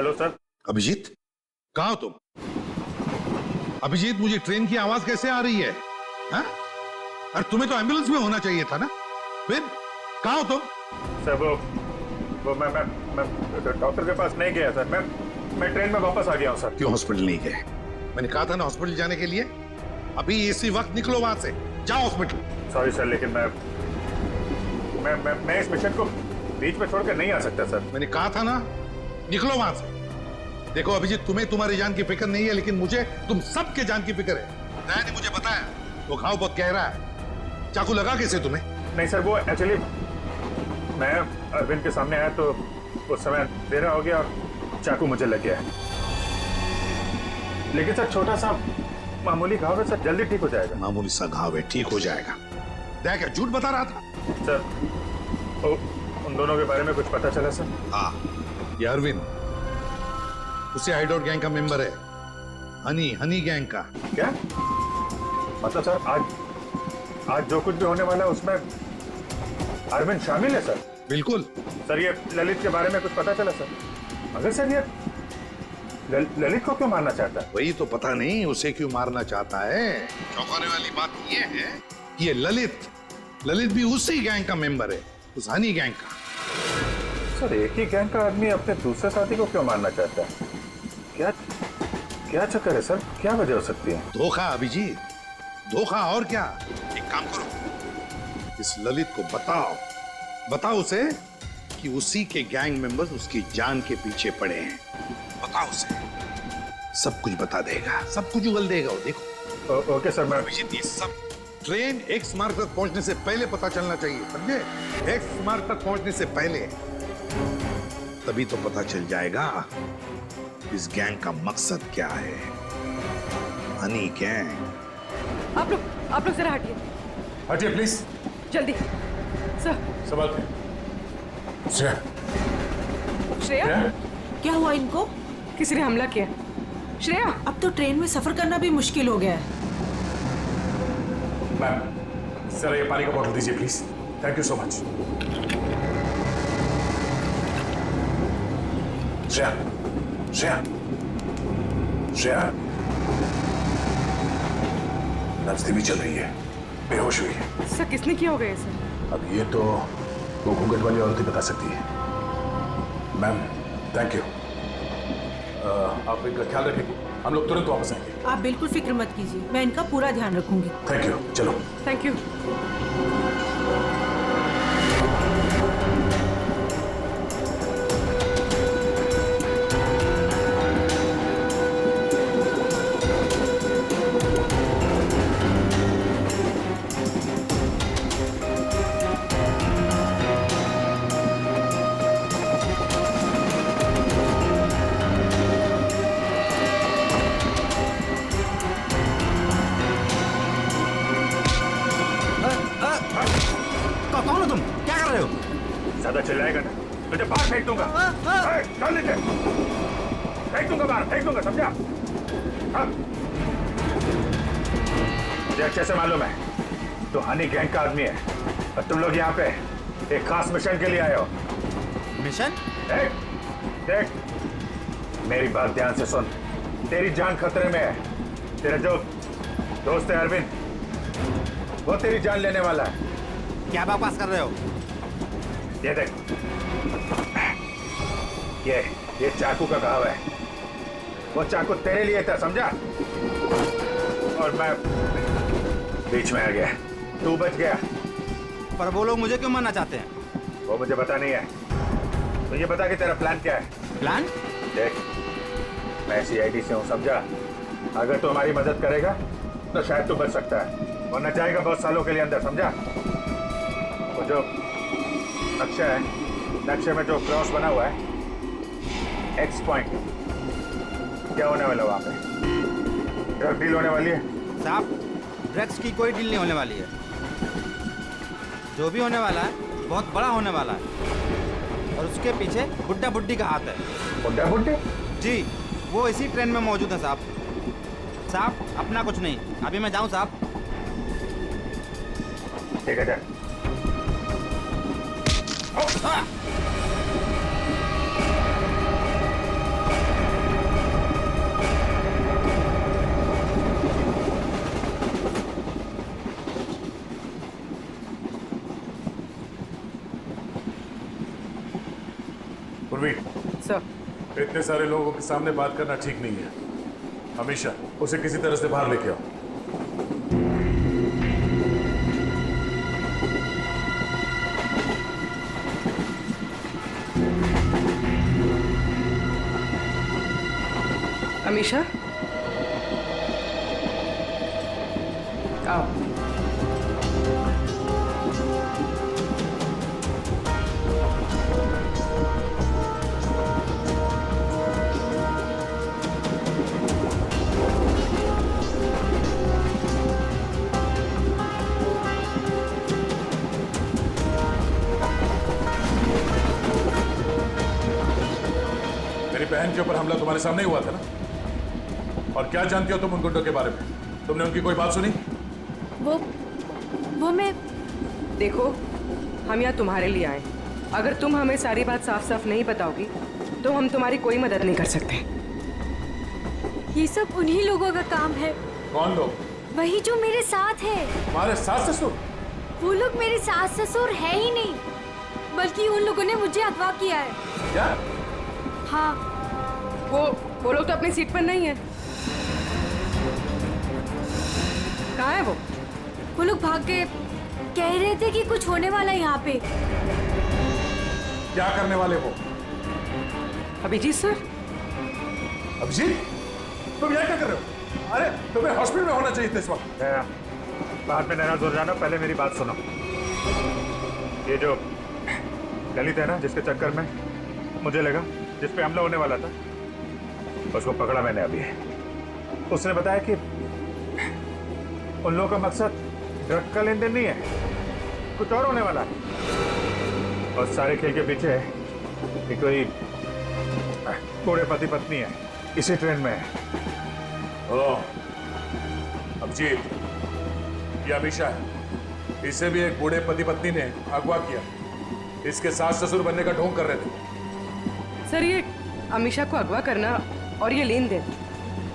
Hello sir. Abhijit, कहाँ हो तुम? अभिजीत, मुझे ट्रेन की आवाज कैसे आ रही है? हाँ? अरे तुम्हें तो एम्बुलेंस में होना चाहिए था ना। फिर कहाँ हो तुम? सर वो मैं डॉक्टर के पास नहीं गया सर। मैं ट्रेन में वापस आ गया हूँ सर। क्यों हॉस्पिटल नहीं गए? मैंने कहा था ना हॉस्पिटल जाने के लिए। अभी इसी वक्त निकलो वहां से, जाओ हॉस्पिटल। सॉरी सर, लेकिन मैं इस मिशन को बीच में छोड़कर नहीं आ सकता सर। मैंने कहा था ना, निकलो वहां से। देखो अभिजीत, तुम्हें तुम्हारी जान की फिक्र नहीं है, लेकिन मुझे तुम सबके जान की फिक्र है। दया ने मुझे बताया वो घाव बहुत गहरा है। चाकू लगा कैसे तुम्हें? नहीं सर, वो एक्चुअली मैं अरविंद के सामने आया तो उस समय देरा हो गया और चाकू मुझे लग गया। लेकिन सर छोटा सा मामूली घाव है सर, जल्दी ठीक हो जाएगा। मामूली सा घाव है, ठीक हो जाएगा। दया क्या झूठ बता रहा था? सर उन दोनों के बारे में कुछ पता चला सर? हाँ, ये अरविंद उसे आइडोर गैंग का मेंबर है। हनी गैंग का। क्या मतलब सर? आज जो कुछ भी होने वाला है उसमें अरविंद शामिल है सर? बिल्कुल सर। ये ललित के बारे में कुछ पता चला सर? मगर सर ये ललित को क्यों मारना चाहता है? वही तो पता नहीं उसे क्यों मारना चाहता है। चौंकाने वाली बात ये है कि ये ललित भी उसी गैंग का मेंबर है, उस हनी गैंग का। सर एक ही गैंग का आदमी अपने दूसरे साथी को क्यों मारना चाहता है? क्या चक्कर है सर? क्या वजह हो सकती है? धोखा अभिजीत, धोखा। और क्या? एक काम करो, इस ललित को बताओ उसे कि उसी के गैंग मेंबर्स उसकी जान के पीछे पड़े हैं। बताओ उसे, सब कुछ बता देगा, सब कुछ उगल देगा वो। देखो। Okay sir. मैं अभिजीत, ये सब ट्रेन एक्स मार्ग तक पहुंचने से पहले पता चलना चाहिए, समझे? एक्स मार्ग तक पहुंचने से पहले, तभी तो पता चल जाएगा इस गैंग का मकसद क्या है। हनी गैंग। आप लोग जरा हटिए। हटिए प्लीज, जल्दी सर। संभाल। श्रेया, श्रेया, क्या हुआ इनको? किसी ने हमला किया। श्रेया, अब तो ट्रेन में सफर करना भी मुश्किल हो गया है। मैम सर ये पानी का बोतल दीजिए please. Thank you so much. Shreya नब्ज धीमी चल रही है, बेहोश हुई है। सर किसने किया होगा ये सर? अब ये तो वो घूंघट वाली औरत ही बता सकती है। Ma'am thank you. आप इनका ख्याल रखेंगे, हम लोग तुरंत वापस आएंगे। आप बिल्कुल फिक्र मत कीजिए, मैं इनका पूरा ध्यान रखूंगी। Thank you. चलो। Thank you. कौन हो तुम? क्या कर रहे हो? ज्यादा चिल्लाएगा ना तुझे बाहर फेंक दूंगा। चल नीचे, फेंक दूंगा बाहर, फेंक दूंगा, समझा? हाँ। मुझे अच्छे से मालूम है तो हनी गैंग का आदमी है और तुम लोग यहाँ पे एक खास मिशन के लिए आए हो। मिशन? देख मेरी बात ध्यान से सुन। तेरी जान खतरे में है। तेरा जो दोस्त है अरविंद, वो तेरी जान लेने वाला है। क्या बकवास कर रहे हो? ये देख, ये चाकू का घाव है। वो चाकू तेरे लिए था, समझा? और मैं बीच में आ गया, तू बच गया। पर वो लोग मुझे क्यों मारना चाहते हैं? वो मुझे पता नहीं है। तो ये बता कि तेरा प्लान क्या है? प्लान? देख मैं CID से हूँ, समझा? अगर तू हमारी मदद करेगा तो शायद तू बच सकता है, वरना जाएगा बहुत सालों के लिए अंदर, समझा? वो जो नक्शा है, नक्शे में जो क्रॉस बना हुआ है, X पॉइंट, क्या होने वाला वहां पे? ड्रग डील होने वाली है साहब। ड्रग्स की कोई डील नहीं होने वाली है। जो भी होने वाला है बहुत बड़ा होने वाला है और उसके पीछे बुड्ढा बुड्ढी का हाथ है। बुड्ढा बुड्ढी? जी, वो इसी ट्रेन में मौजूद है साहब। साहब अपना कुछ नहीं, अभी मैं जाऊं साहब? ठीक है, चल। इतने सारे लोगों के सामने बात करना ठीक नहीं है। हमेशा उसे किसी तरह से बाहर लेके आओ। अमीशा आओ। मेरी बहन के ऊपर हमला तुम्हारे सामने ही हुआ था ना? और क्या जानती हो तुम उन गुंडों के बारे में? तुमने उनकी कोई बात सुनी? वो मैं देखो, हम यहाँ तुम्हारे लिए आए। अगर तुम हमें सारी बात साफ साफ नहीं बताओगी तो हम तुम्हारी कोई मदद नहीं कर सकते। ये सब उन्हीं लोगों का काम है। कौन लोग? वही जो मेरे साथ है। तुम्हारे सास ससुर? वो लोग मेरे सास ससुर है ही नहीं, बल्कि उन लोगों ने मुझे अगवा किया है। क्या? हाँ। वो लोग तो अपनी सीट पर नहीं है। कहाँ है वो? वो लोग भाग गए। कह रहे थे कि कुछ होने वाला है यहाँ पे। क्या करने वाले वो? अभिजीत सर। अभिजीत, तुम यहाँ क्या कर रहे हो? अरे तुम्हें हॉस्पिटल में होना चाहिए था इस वक्त। बाद में नाराज हो जाना, पहले मेरी बात सुनो। ये जो ललित है ना, जिसके चक्कर में मुझे लगा जिस पे हमला होने वाला था, उसको पकड़ा मैंने अभी। उसने बताया कि उन लोगों का मकसद ड्रग का लेन देन नहीं है, कुछ और होने वाला है। और सारे खेल के पीछे कि कोई बूढ़े पति पत्नी है, इसी ट्रेन में है। ओ, अभिजीत, ये अमीशा है। इसे भी एक बूढ़े पति पत्नी ने अगवा किया। इसके सास ससुर बनने का ढोंग कर रहे थे। सर, ये अमीशा को अगवा करना और ये लेन देन,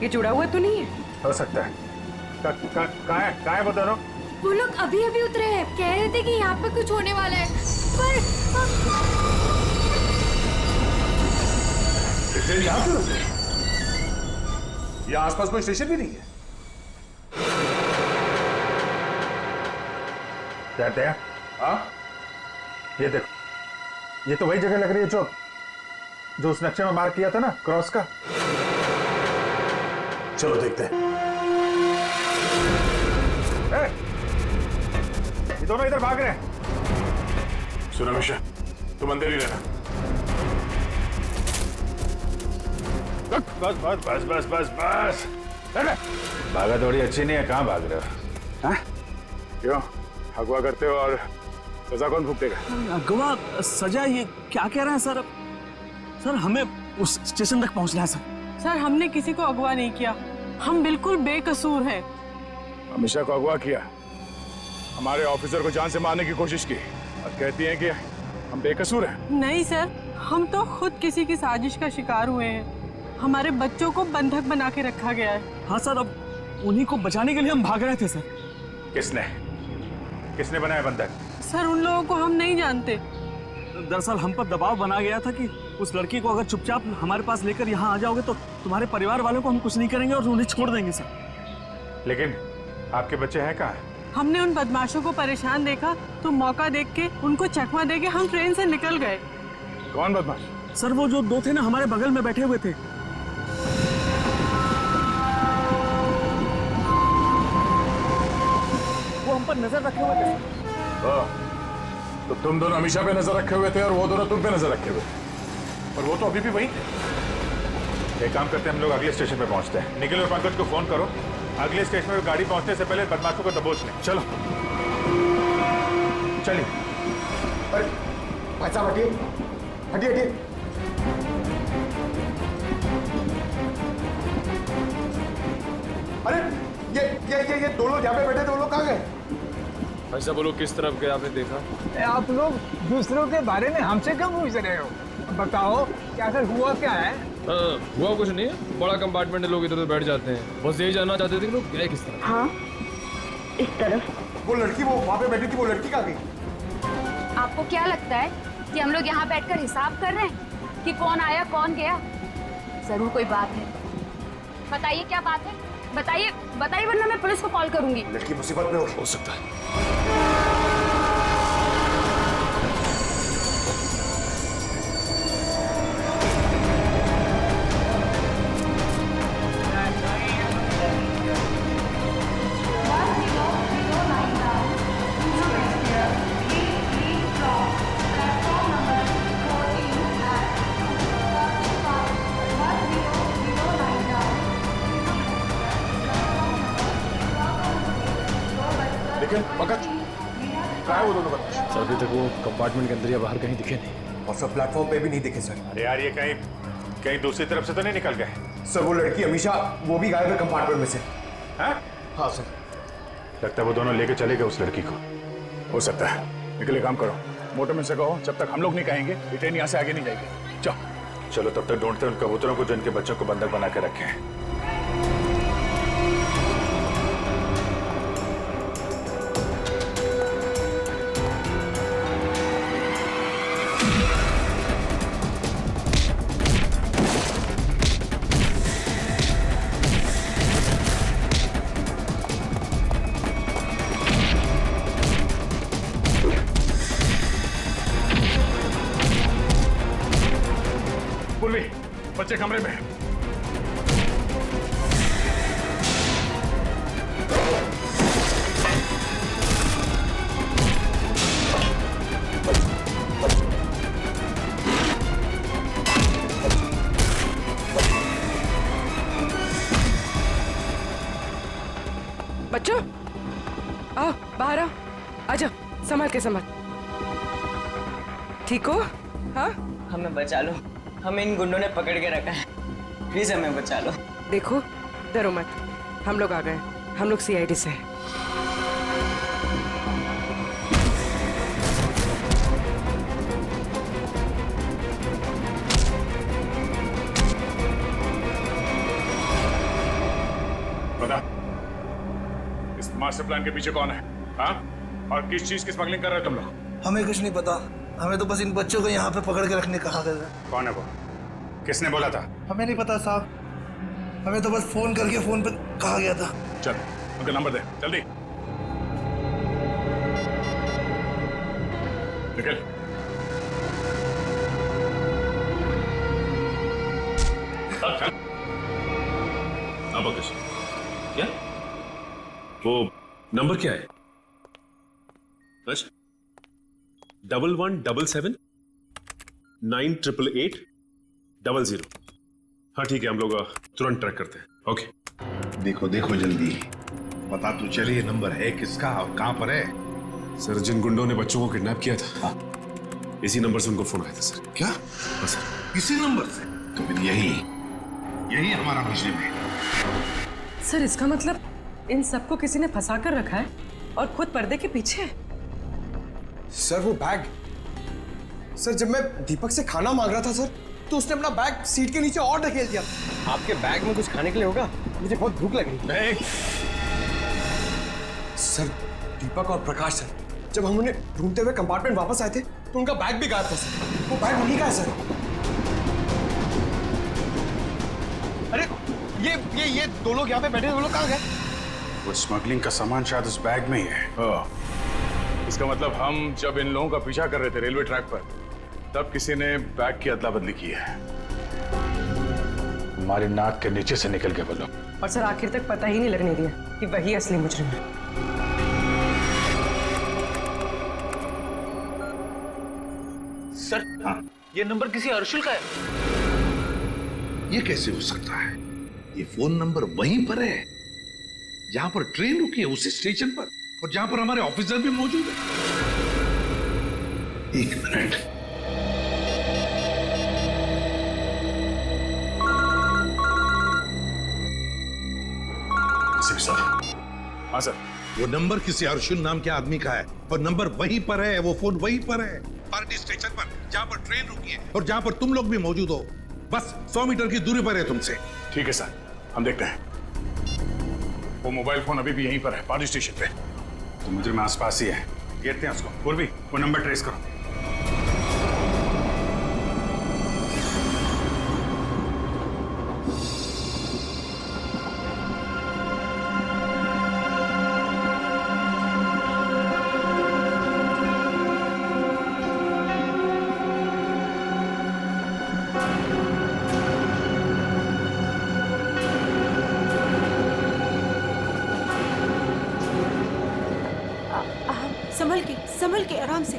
ये जुड़ा हुआ तो नहीं है? हो सकता है। कहाँ है वो दोनों? वो लोग अभी अभी उतरे हैं। कह रहे थे कि यहाँ पे कुछ होने वाला है, पर ट्रेन यहाँ क्यों रुकी? यहाँ आसपास कोई स्टेशन भी नहीं है। कहते हैं हाँ? ये देखो, ये तो वही जगह लग रही है जो उस नक्शे में मार्क किया था ना, क्रॉस का। चलो देखते हैं। ये दोनों इधर भाग रहे हैं। सुनो अमीशा, तुम अंदर ही रहना। बस बस बस बस बस बस। भागा दौड़ी अच्छी नहीं है, कहाँ भाग रहे हो? हाँ? क्यों अगवा करते हो और सजा कौन भुगतेगा? अगवा सजा, ये क्या कह रहे हैं सर? सर, हमें उस स्टेशन तक पहुंचना है सर। सर, हमने किसी को अगवा नहीं किया, हम बिल्कुल बेकसूर हैं। अमीशा को अगवा किया, हमारे ऑफिसर को जान से मारने की कोशिश की, और कहती हैं कि हम बेकसूर हैं। नहीं सर, हम तो खुद किसी की साजिश का शिकार हुए हैं। हमारे बच्चों को बंधक बना के रखा गया है। हाँ सर, अब उन्हीं को बचाने के लिए हम भाग रहे थे सर। किसने बनाया बंधक? सर, उन लोगों को हम नहीं जानते। दरअसल हम पर दबाव बनाया गया था कि उस लड़की को अगर चुपचाप हमारे पास लेकर यहाँ आ जाओगे तो तुम्हारे परिवार वालों को हम कुछ नहीं करेंगे और उन्हें छोड़ देंगे सर। लेकिन आपके बच्चे हैं कहाँ? हमने उन बदमाशों को परेशान देखा तो मौका देख के उनको चकमा दे के हम ट्रेन से निकल गए। कौन बदमाश? सर, वो जो दो थे ना, हमारे बगल में बैठे हुए थे। वो हम पर नजर रखे हुए थे। तो तुम दोनों अमीशा पे नजर रखे हुए थे और वो दोनों तुम पे नजर रखे हुए थे, और वो तो अभी भी वही थे। एक काम करते हैं, हम लोग अगले स्टेशन पे पहुंचते हैं। निखिल और पंकज को फोन करो, अगले स्टेशन पे गाड़ी पहुंचने से पहले बदमाशों को दबोच लें। चलो चलिए। अरे भाई साहब, हटिए हटिए हटिए। अरे ये दो लोग यहाँ पे बैठे थे, वो लोग कहाँ गए? ऐसा बोलो, किस तरफ गए आपने देखा? आप लोग दूसरों के बारे में हमसे क्यों पूछ रहे हो? बताओ क्या सर, हुआ क्या है? हुआ कुछ नहीं है, बड़ा कंपार्टमेंट है, लोग इधर उधर बैठ जाते हैं। बस यही जानना चाहते थे कि लोग गए किस तरफ। हाँ, इस तरफ। वो लड़की वो वहाँ पे बैठी थी, वो लड़की कहाँ गई? आपको क्या लगता है कि हम लोग यहाँ बैठकर हिसाब कर रहे हैं कि कौन आया कौन गया? जरूर कोई बात है। बताइए क्या बात है, बताइए बताइए, वरना मैं पुलिस को कॉल करूंगी। लड़की मुसीबत में हो सकता है। लेकिन भगत क्या है वो दोनों बदमाश? सर अभी तक वो कंपार्टमेंट के अंदर या बाहर कहीं दिखे नहीं। और सब प्लेटफॉर्म पे भी नहीं दिखे सर। अरे यार, ये कहीं कहीं दूसरी तरफ से तो नहीं निकल गए? सर वो लड़की अमीशा वो भी गायब है कंपार्टमेंट में से। हैं? हाँ सर। लगता है वो दोनों लेके चले गए उस लड़की को। हो सकता है। निकले, काम करो, मोटर में से कहो जब तक हम लोग नहीं कहेंगे ये ट्रेन यहाँ से आगे नहीं जाएगी। चलो तब तक ढूंढते हैं उन कबूतरों को जिनके बच्चों को बंधक बना के रखे हैं। बच्चे कमरे में हैं। बच्चों आओ, बाहर आओ, आजा, संभाल के संभाल। ठीक हो? हाँ, हमें बचा लो, हमें इन गुंडों ने पकड़ के रखा है, प्लीज हमें बचा लो। देखो, डरो मत, हम लोग आ गए, हम लोग सीआईडी से हैं। बता, इस मास्टर प्लान के पीछे कौन है? हाँ? और किस चीज की स्मगलिंग कर रहे हो तुम लोग? हमें कुछ नहीं पता, हमें तो बस इन बच्चों को यहाँ पे पकड़ के रखने कहा गया। कौन है वो? किसने बोला था? हमें नहीं पता साहब, हमें तो बस फोन करके फोन पे कहा गया था। चल, उनका नंबर दे, जल्दी। निकल। चल। अब क्या? वो नंबर क्या है? 1177-988-00। हाँ ठीक है, हम लोग तुरंत ट्रैक करते हैं। ओके। देखो देखो जल्दी, पता तो चलिए नंबर है किसका और कहां पर है। सर, जिन गुंडों ने बच्चों को किडनैप किया था, हाँ, इसी नंबर से उनको फोन आया था सर। क्या? हाँ सर। इसी नंबर से? तो फिर यही हमारा मुजरिम है। सर, इसका मतलब इन सबको किसी ने फंसा कर रखा है और खुद पर्दे के पीछे है। सर वो बैग, सर जब मैं दीपक से खाना मांग रहा था सर, तो उसने अपना बैग सीट के नीचे और ढकेल दिया। आपके बैग में कुछ खाने के लिए होगा? मुझे बहुत भूख लग रही है। सर दीपक और प्रकाश सर, जब हम उन्हें ढूंढते हुए कंपार्टमेंट वापस आए थे तो उनका बैग भी गायब था सर। वो बैग वहीं का है सर। अरे ये दो लोग यहाँ पे बैठे, वो लोग कहाँ गए? वो स्मगलिंग का सामान शायद उस बैग में ही है। इसका मतलब हम जब इन लोगों का पीछा कर रहे थे रेलवे ट्रैक पर, तब किसी ने बैग की अदला बदली की है। हमारी नाक के नीचे से निकल गए वो लोग। और सर आखिर तक पता ही नहीं लगने दिया कि वही असली मुजरिम है। सर, हाँ, ये नंबर किसी अर्शुल का है। ये कैसे हो सकता है? ये फोन नंबर वहीं पर है जहां पर ट्रेन रुकी है, उसी स्टेशन पर, और जहां पर हमारे ऑफिसर भी मौजूद है। एक मिनट। सर। हाँ सर। वो नंबर किसी अर्जुन नाम के आदमी का है और नंबर वहीं पर है, वो फोन वहीं पर है, पार्टी स्टेशन पर, जहां पर ट्रेन रुकी है और जहां पर तुम लोग भी मौजूद हो। बस 100 मीटर की दूरी पर है तुमसे। ठीक है सर, हम देखते हैं। वो मोबाइल फोन अभी भी यहीं पर है, पार्टी स्टेशन पे। तो मुजरिम आसपास ही है, घेरते हैं उसको। पूर्वी, वो नंबर ट्रेस करो। संभल के, आराम से।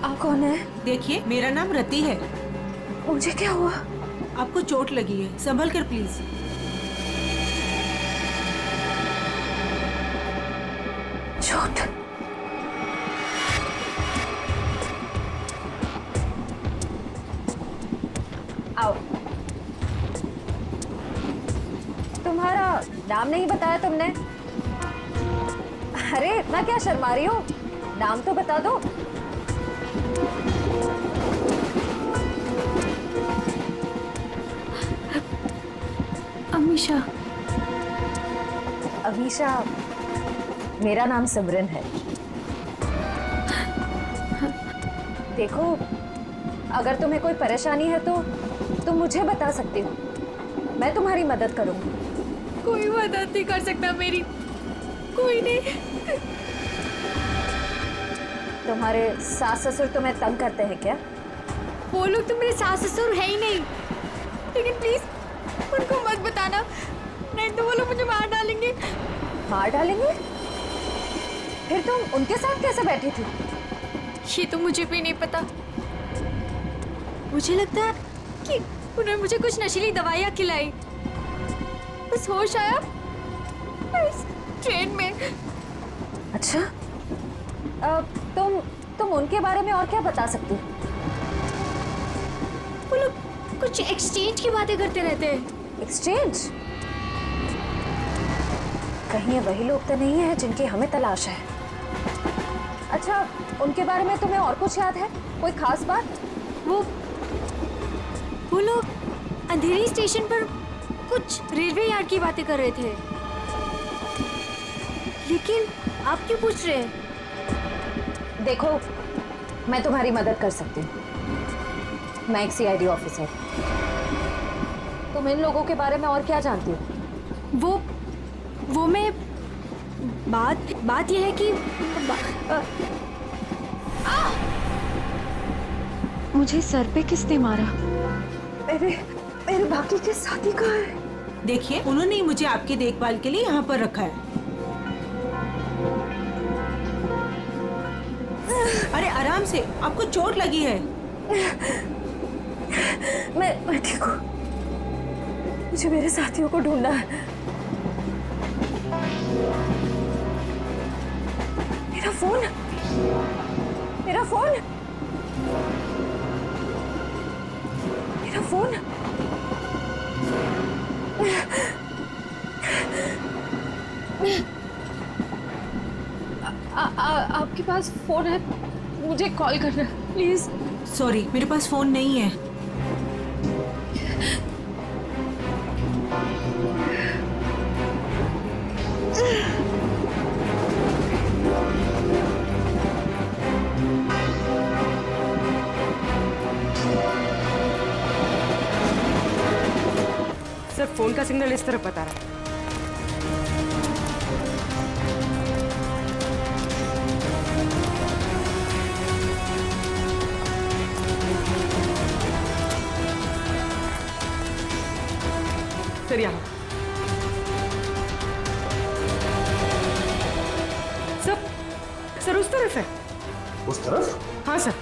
आप कौन है? देखिए, मेरा नाम रति है। मुझे क्या हुआ? आपको चोट लगी है, संभल कर प्लीज। चोट? आओ। तुम्हारा नाम नहीं बताया तुमने? अरे इतना क्या शर्मा रही हो? नाम तो बता दो। अमीशा। अमीशा, मेरा नाम सिमरन है। देखो, अगर तुम्हें कोई परेशानी है तो तुम मुझे बता सकती हो, मैं तुम्हारी मदद करूंगी। कोई मदद नहीं कर सकता मेरी, कोई नहीं। तुम्हारे सास ससुर तुम्हें तंग करते हैं क्या? वो लोग तो मेरे सास ससुर है ही नहीं, लेकिन प्लीज उनको मत बताना, नहीं तो वो लोग मुझे मार डालेंगे। मार डालेंगे? फिर तुम उनके साथ कैसे बैठी थी? ये तो मुझे भी नहीं पता। मुझे लगता है कि उन्होंने मुझे कुछ नशीली दवाइयाँ खिलाई, बस होश आया इस ट्रेन में। अच्छा, तुम उनके बारे में और क्या बता सकती हो? वो लोग कुछ एक्सचेंज की बातें करते रहते हैं। एक्सचेंज? कहीं ये वही लोग तो नहीं है जिनकी हमें तलाश है? अच्छा, उनके बारे में तुम्हें और कुछ याद है? कोई खास बात? वो लोग अंधेरी स्टेशन पर कुछ रेलवे यार्ड की बातें कर रहे थे, लेकिन आप क्यों पूछ रहे हैं? देखो, मैं तुम्हारी मदद कर सकती हूँ। मैं एक सीआईडी ऑफिसर। तुम इन लोगों के बारे में और क्या जानती हो? वो मैं बात यह है कि मुझे सर पे किसने मारा? मेरे बाकी के साथी कहाँ हैं? देखिए, उन्होंने ही मुझे आपकी देखभाल के लिए यहाँ पर रखा है। अरे आराम से, आपको चोट लगी है। मैं ठीक हूँ। मुझे मेरे साथियों को ढूंढना है। मेरा फोन, मेरा फोन, मेरा फोन। आपके पास फोन है? मुझे कॉल करना प्लीज। सॉरी, मेरे पास फोन नहीं है। सर, फोन का सिग्नल इस तरफ बता रहा है। सर, यहाँ। सर उस तरफ है। उस तरफ? हाँ सर।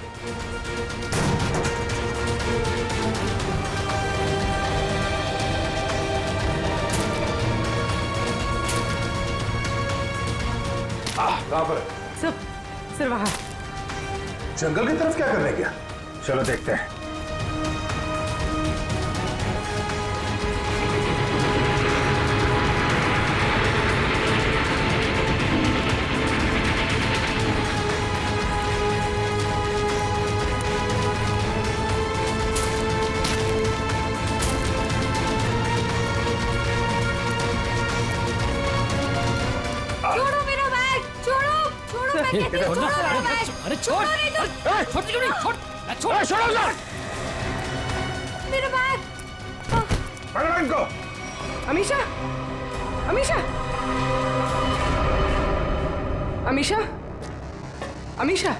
कहाँ पर? सर वहाँ। जंगल की तरफ क्या करने गया? चलो देखते हैं। अरे छोड़, मेरा बैग। पकड़ो इनको। अमीशा, अमीशा, अमीशा, अमीशा,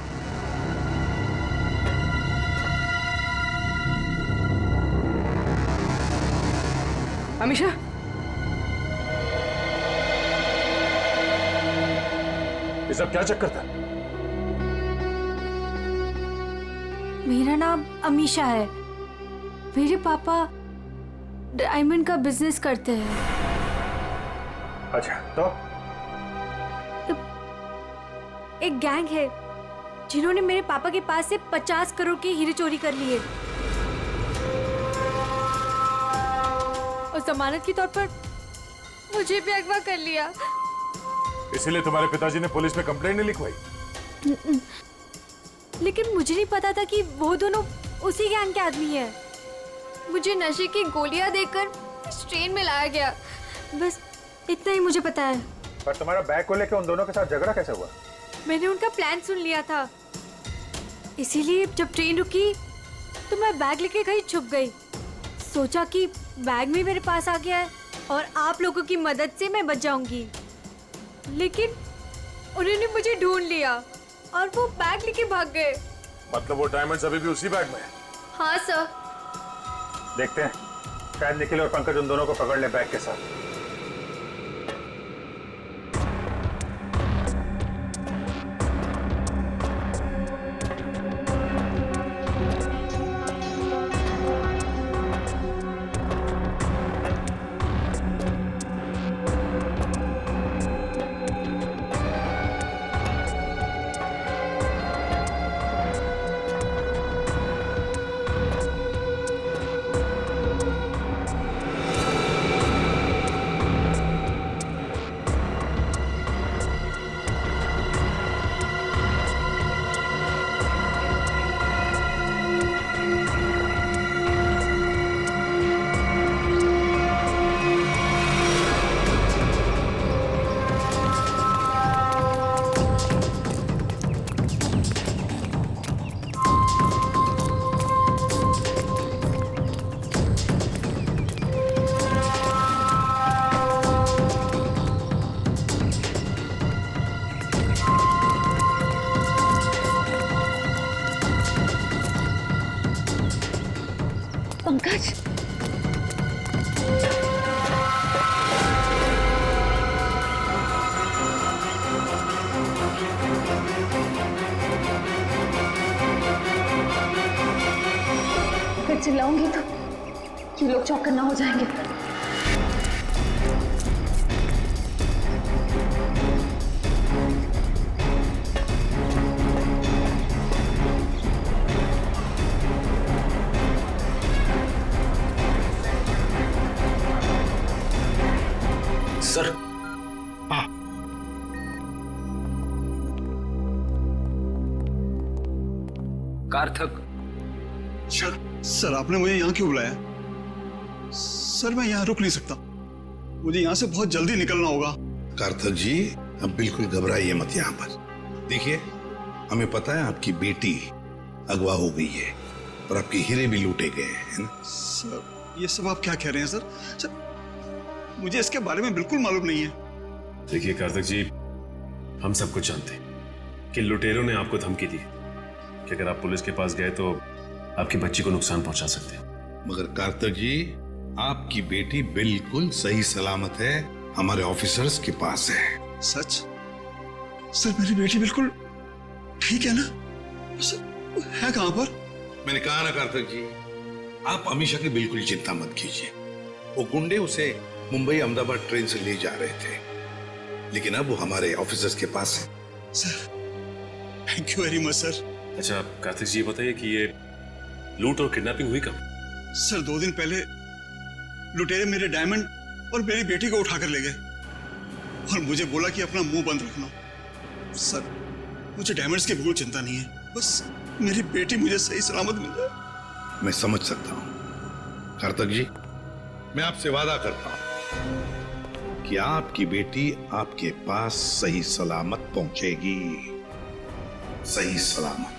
अमीशा, ये सब क्या चक्कर था? मेरा नाम अमीशा है। मेरे पापा डायमंड का बिजनेस करते हैं। अच्छा, तो एक गैंग है जिन्होंने मेरे पापा के पास से 50 करोड़ के हीरे चोरी कर लिए और जमानत के तौर पर मुझे भी अगवा कर लिया। इसीलिए तुम्हारे पिताजी ने पुलिस में कंप्लेंट नहीं लिखवाई? लेकिन मुझे नहीं पता था कि वो दोनों उसी गैंग के आदमी हैं। मुझे नशे की गोलियां देकर इस ट्रेन में लाया गया, बस इतना ही मुझे पता है। पर तुम्हारा बैग को लेकर उन दोनों के साथ झगड़ा कैसे हुआ? मैंने उनका प्लान सुन लिया था, इसीलिए जब ट्रेन रुकी तो मैं बैग लेके कहीं छुप गई। सोचा कि बैग भी मेरे पास आ गया है और आप लोगों की मदद से मैं बच जाऊंगी। लेकिन उन्होंने मुझे ढूंढ लिया और वो बैग लेके भाग गए। मतलब वो डायमंड्स अभी भी उसी बैग में है? हाँ सर। देखते हैं, शायद निखिल और पंकज उन दोनों को पकड़ ले बैग के साथ। पंकज, अगर चिल्लाऊंगी तो ये लोग चौकन्ना ना हो जाएंगे। सर, हाँ, कार्थक। सर आपने मुझे यहाँ क्यों बुलाया? सर मैं यहाँ रुक नहीं सकता, मुझे यहाँ से बहुत जल्दी निकलना होगा। कार्थक जी, अब बिल्कुल घबराइए मत यहाँ पर। देखिए, हमें पता है आपकी बेटी अगवा हो गई है और आपके हीरे भी लूटे गए हैं, है ना? सर ये सब आप क्या कह रहे हैं सर? सर मुझे इसके बारे में बिल्कुल मालूम नहीं है। देखिए कार्तिक जी, हम सब कुछ जानते हैं कि लुटेरों ने आपको धमकी दी कि अगर आप पुलिस के पास गए तो आपकी बच्ची को नुकसान पहुंचा सकते हैं। मगर कार्तिक जी, आपकी बेटी बिल्कुल सही सलामत है, हमारे ऑफिसर्स के पास है। सच? सर मेरी बेटी बिल्कुल ठीक है ना? सर है कहां पर? मैंने कहा ना कार्तिक जी, आप अमीशा की बिल्कुल चिंता मत कीजिए। वो गुंडे उसे मुंबई अहमदाबाद ट्रेन से ले जा रहे थे, लेकिन अब वो हमारे ऑफिसर्स के पास है। Sir thank you very much sir. अच्छा कार्तिक जी, बताइए कि ये लूट और किडनैपिंग हुई कब? सर 2 दिन पहले लुटेरे मेरे डायमंड और मेरी बेटी को उठाकर ले गए और मुझे बोला कि अपना मुंह बंद रखना। सर मुझे डायमंड्स की बिल्कुल चिंता नहीं है, बस मेरी बेटी मुझे सही सलामत मिल जाए। मैं समझ सकता हूं कार्तिक जी, मैं आपसे वादा करता हूं कि आपकी बेटी आपके पास सही सलामत पहुंचेगी, सही सलामत।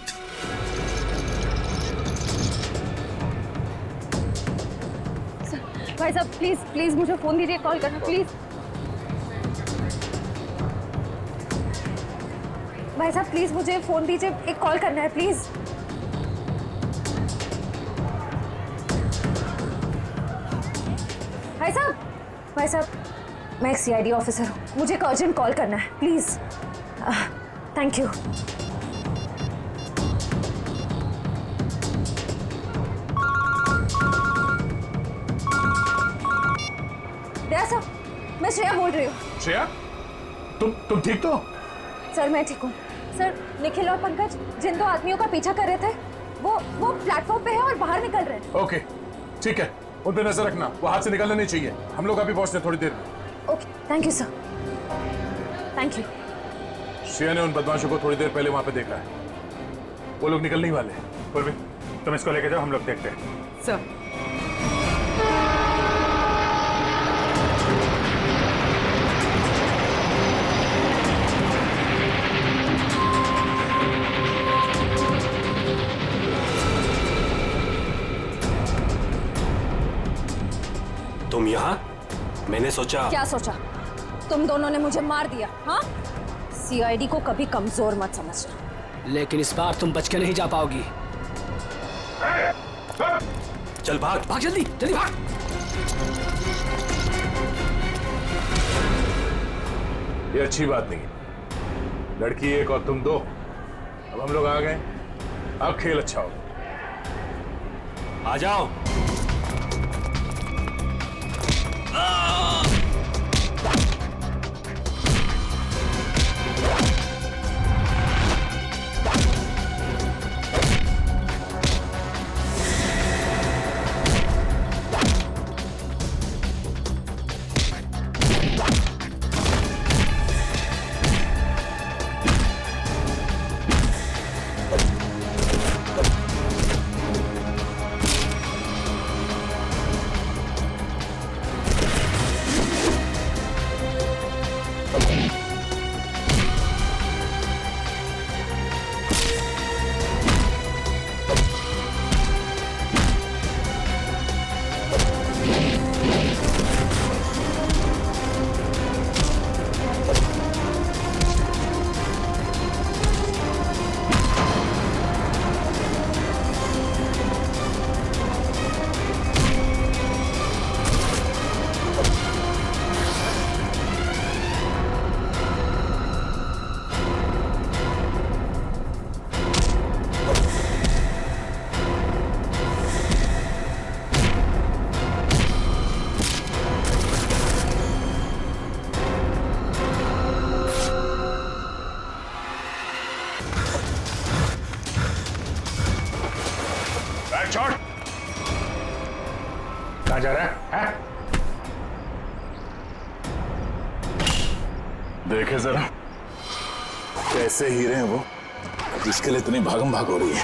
भाई साहब प्लीज प्लीज मुझे फोन दीजिए, कॉल करना प्लीज। भाई साहब प्लीज मुझे फोन दीजिए, एक कॉल करना है प्लीज। भाई साहब मैं एक सीआईडी ऑफिसर हूँ, मुझे एक अर्जेंट कॉल करना है please. Thank you. Daya sir, मैं श्रेया बोल रही हूँ। श्रेया, तुम ठीक तो? सर मैं ठीक हूँ सर। निखिल और पंकज जिन दो आदमियों का पीछा कर रहे थे वो प्लेटफॉर्म पे है और बाहर निकल रहे हैं। ओके ठीक है, उन पे नजर रखना, वो हाथ से निकलना नहीं चाहिए। हम लोग अभी पहुंचते हैं थोड़ी देर में। Okay thank you sir. Thank you. Shreya ने उन बदमाशों को थोड़ी देर पहले वहां पे देखा है, वो लोग निकलने ही वाले हैं। पूर्वी तुम इसको लेके जाओ, हम लोग देखते हैं। सर तुम यहाँ? मैंने सोचा। क्या सोचा? तुम दोनों ने मुझे मार दिया, हाँ? सीआईडी को कभी कमजोर मत समझना। लेकिन इस बार तुम बच के नहीं जा पाओगी। चल भाग भाग, जल्दी जल्दी भाग। ये अच्छी बात नहीं, लड़की एक और तुम दो। अब हम लोग आ गए, अब खेल अच्छा होगा। आ जाओ। कहाँ जा रहा है? देखे जरा कैसे हीरे हैं वो, जिसके लिए इतनी भागम भाग हो रही है।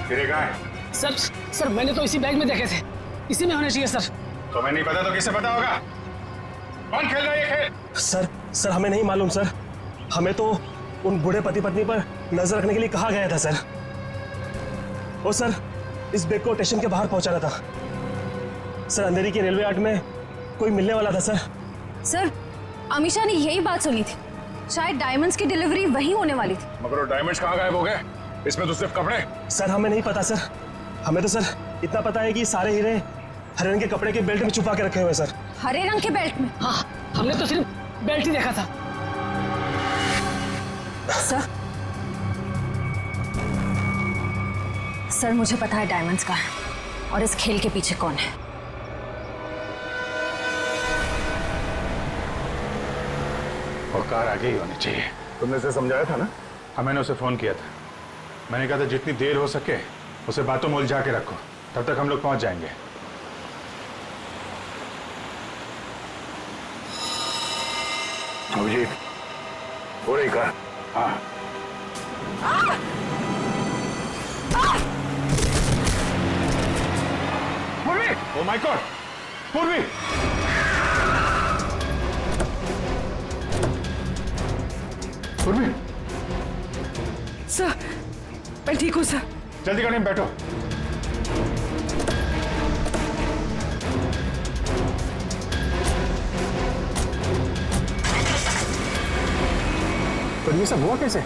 हीरे कहाँ है? सर मैंने तो इसी बैग में देखे थे, इसी में होने चाहिए सर। तुम्हें नहीं पता तो किसे पता होगा? कौन खेल रहा है ये खेल? सर हमें नहीं मालूम सर, हमें तो उन बूढ़े पति पत्नी पर नजर रखने के लिए कहा गया था सर। और सर इस बैग को स्टेशन के बाहर पहुंचाना था सर। अंधेरी के रेलवे अड्ड में कोई मिलने वाला था सर। सर अमीशा ने यही बात सुनी थी, शायद डायमंड्स की डिलीवरी वहीं होने वाली थी। मगर वो डायमंड्स कहाँ गायब हो गए? इसमें तो सिर्फ कपड़े। सर हमें नहीं पता सर, हमें तो सर इतना पता है कि सारे हीरे हरे रंग के कपड़े के बेल्ट में छुपा के रखे हुए सर। हरे रंग के बेल्ट में? हाँ, हमने तो सिर्फ बेल्ट ही देखा था। सर मुझे पता है डायमंड्स का है और इस खेल के पीछे कौन है। औकार आगे ही होनी चाहिए। तुमने उसे समझाया था ना? हाँ मैंने उसे फोन किया था, मैंने कहा था जितनी देर हो सके उसे बातों में उलझा के रखो, तब तक हम लोग पहुंच जाएंगे। अभिजीत हो रही का? हाँ पूर्वी, ओ माय गॉड पूर्वी। उर्मी, सर मैं ठीक हूँ सर। जल्दी गाड़ी में बैठो। पर ये सब हुआ कैसे?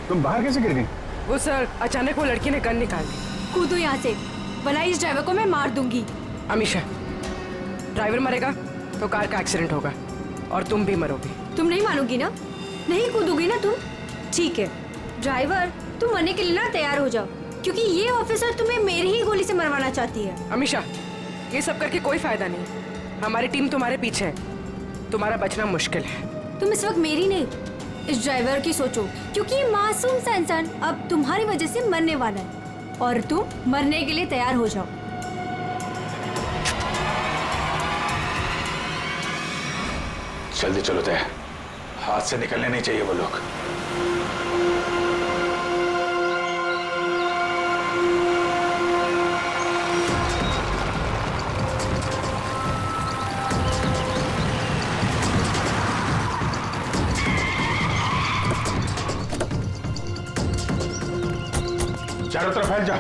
तुम बाहर कैसे गिर गई? वो सर अचानक वो लड़की ने गन निकाल दी। कूदो यहाँ से, वरना इस ड्राइवर को मैं मार दूंगी। अमीशा, ड्राइवर मरेगा तो कार का एक्सीडेंट होगा और तुम भी मरोगी। तुम नहीं मानोगी ना? नहीं कूदोगी ना तुम? ठीक है ड्राइवर, तुम मरने के लिए ना तैयार हो जाओ, क्योंकि ये ऑफिसर तुम्हें मेरी ही गोली से मरवाना चाहती है। अमीशा, ये सब करके कोई फायदा नहीं। हमारी टीम तुम्हारे पीछे है, तुम्हारा बचना मुश्किल है। तुम इस वक्त मेरी नहीं, इस ड्राइवर की सोचो, क्योंकि ये मासूम सा इंसान अब तुम्हारी वजह से मरने वाला है और तुम मरने के लिए तैयार हो जाओ। जल्दी चलो तय, हाथ से निकलने नहीं चाहिए वो लोग। चारों तरफ फैल जा।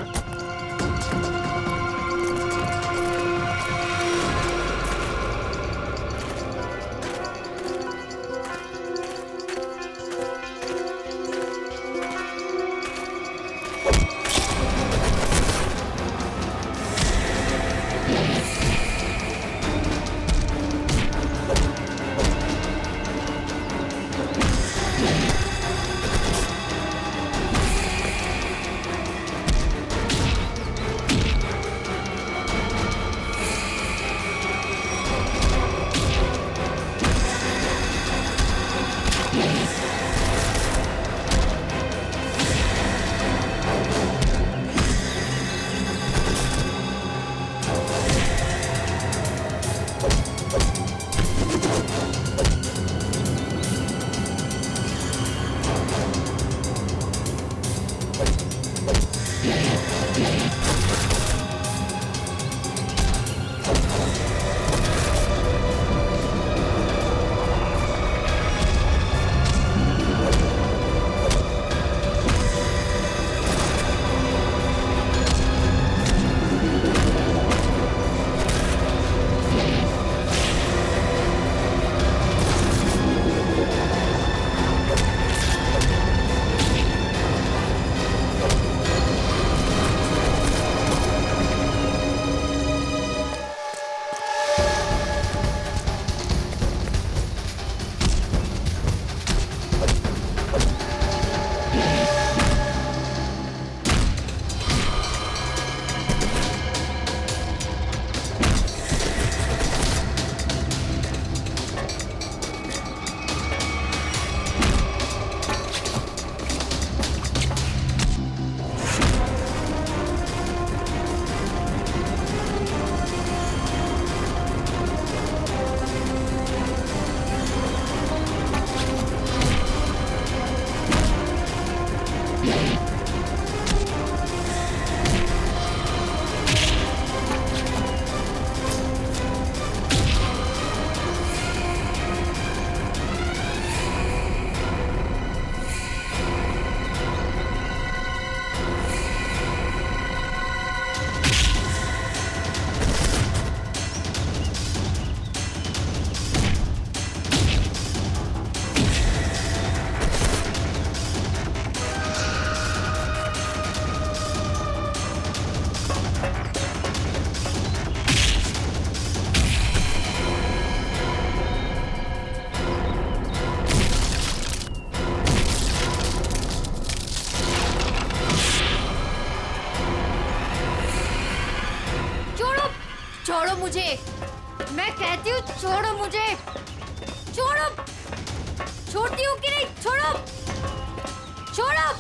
छोड़ो मुझे, मैं कहती हूँ छोड़ो मुझे, छोड़ो। छोड़ती हूँ कि नहीं? छोड़ो, छोड़ो।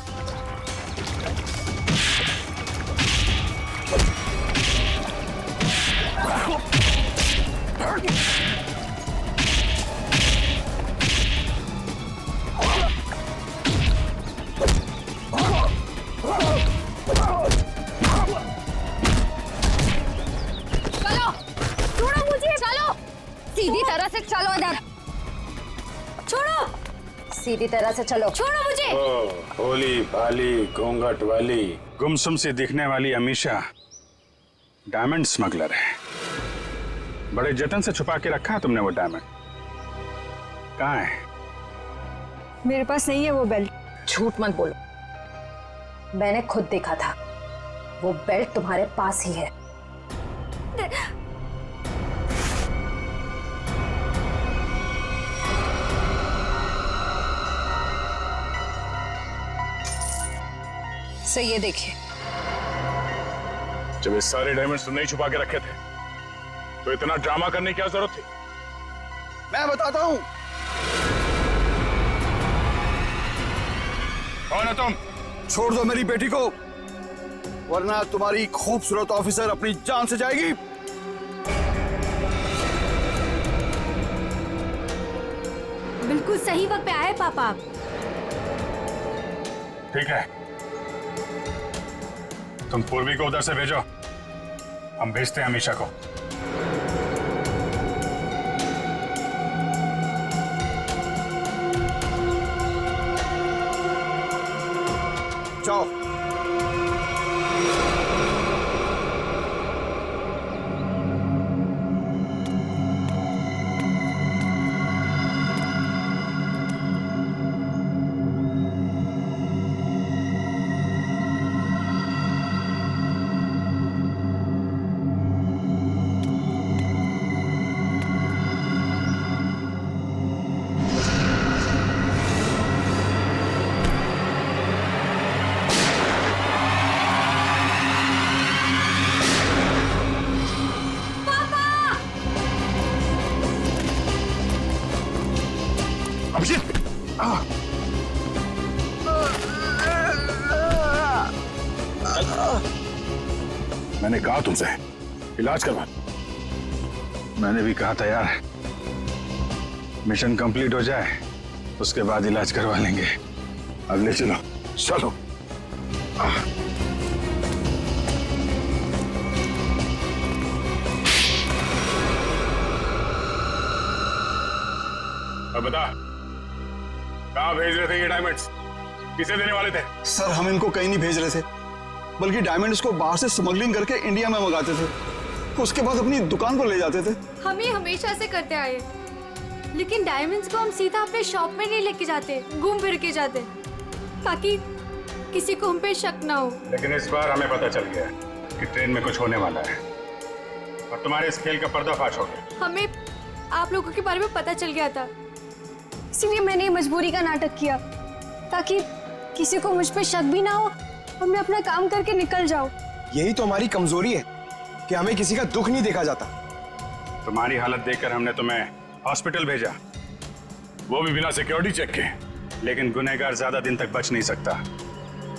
सीधी तरह से चलो इधर। छोड़ो, सीधी तरह से चलो। छोड़ो मुझे। ओ, भोली भाली घूंघट वाली गुमसुम सी दिखने वाली अमीशा डायमंड स्मगलर है। बड़े जतन से छुपा के रखा है तुमने वो डायमंड। कहाँ है? मेरे पास नहीं है वो बेल्ट। झूठ मत बोलो, मैंने खुद देखा था। वो बेल्ट तुम्हारे पास ही है। सो ये देखिए। जब ये सारे डायमंड्स तुमने ही छुपा के रखे थे तो इतना ड्रामा करने की क्या जरूरत थी? मैं बताता हूँ। कौन है तुम? छोड़ दो मेरी बेटी को, वरना तुम्हारी खूबसूरत ऑफिसर अपनी जान से जाएगी। बिल्कुल सही वक्त पे आए पापा। ठीक है, तुम पूर्वी को उधर से भेजो, हम भेजते हैं अमीशा को। जाओ। मैंने कहा तुमसे इलाज करवा। मैंने भी कहा था यार, मिशन कंप्लीट हो जाए उसके बाद इलाज करवा लेंगे। अब ले चलो चलो। अब बता, कहाँ भेज रहे थे ये डायमंड्स? किसे देने वाले थे? सर हम इनको कहीं नहीं भेज रहे थे, बल्कि डायमंड्स को बाहर से स्मगलिंग करके इंडिया में मंगाते थे, उसके बाद अपनी दुकान पर ले जाते थे। हम ये हमेशा से करते आए, लेकिन डायमंड्स को हम सीधा अपने शॉप में नहीं लेके जाते, घूम फिर के जाते, ताकि किसी को हम पे शक ना हो। लेकिन इस बार हमें पता चल गया कि ट्रेन में कुछ होने वाला है और तुम्हारे इस खेल का पर्दाफाश हो गया। हमें आप लोगों के बारे में पता चल गया था, इसीलिए मैंने मजबूरी का नाटक किया, ताकि किसी को मुझ पे शक भी ना हो और मैं अपना काम करके निकल जाऊं। यही तो हमारी कमजोरी है कि हमें किसी का दुख नहीं देखा जाता। तुम्हारी हालत देखकर हमने तुम्हें हॉस्पिटल भेजा, वो भी बिना सिक्योरिटी चेक के। लेकिन गुनहगार ज्यादा दिन तक बच नहीं सकता,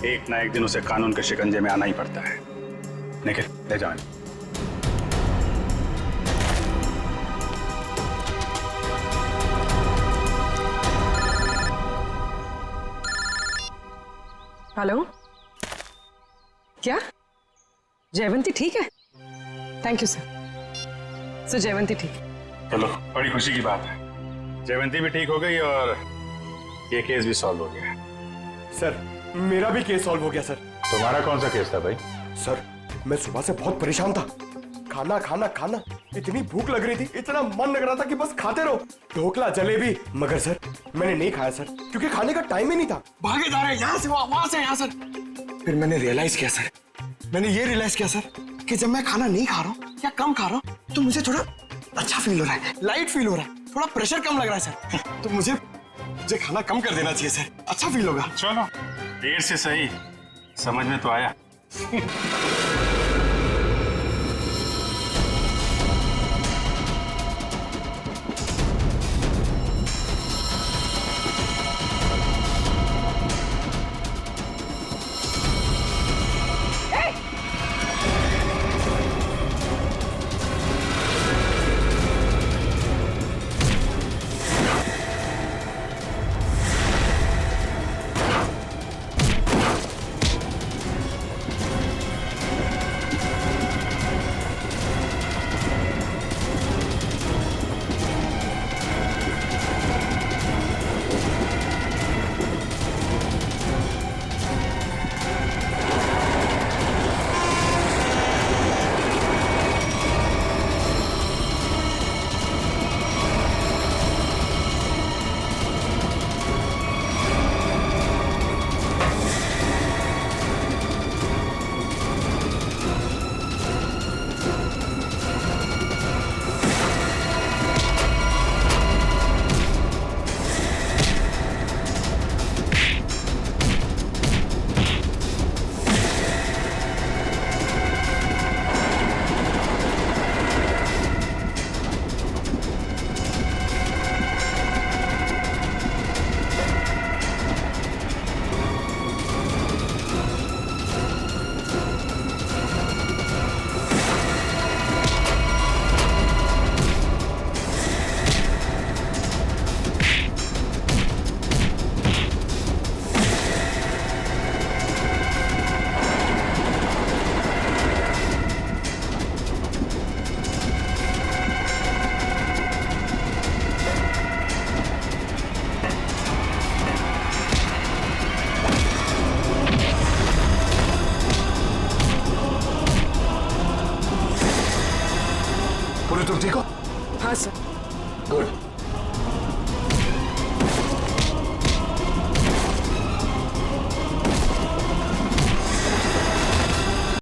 एक ना एक दिन उसे कानून के शिकंजे में आना ही पड़ता है। निखिल ले जाओ। हेलो, क्या जयवंती ठीक है? Thank you sir. So Jayawanti ठीक है। चलो, बड़ी खुशी की बात है, जयवंती भी ठीक हो गई और ये केस भी सॉल्व हो गया। सर मेरा भी केस सॉल्व हो गया सर। तुम्हारा कौन सा केस था भाई? सर मैं सुबह से बहुत परेशान था, खाना खाना खाना, इतनी भूख लग रही थी, इतना मन लग रहा था कि बस खाते रहो, ढोकला जलेबी, मगर सर मैंने नहीं खाया सर, क्योंकि खाने का टाइम ही नहीं था। भागे जा रहे यहाँ से वहां से यहाँ सर। फिर मैंने रियलाइज किया सर, मैंने ये रियलाइज किया सर कि जब मैं खाना नहीं खा रहा हूँ या कम खा रहा हूँ तो मुझे थोड़ा अच्छा फील हो रहा है, लाइट फील हो रहा है, थोड़ा प्रेशर कम लग रहा है सर। तो मुझे खाना कम कर देना चाहिए सर, अच्छा फील होगा। चलो, देर से सही समझ में तो आया। पूरी तुम ठीक हो? हाँ सर। गुड।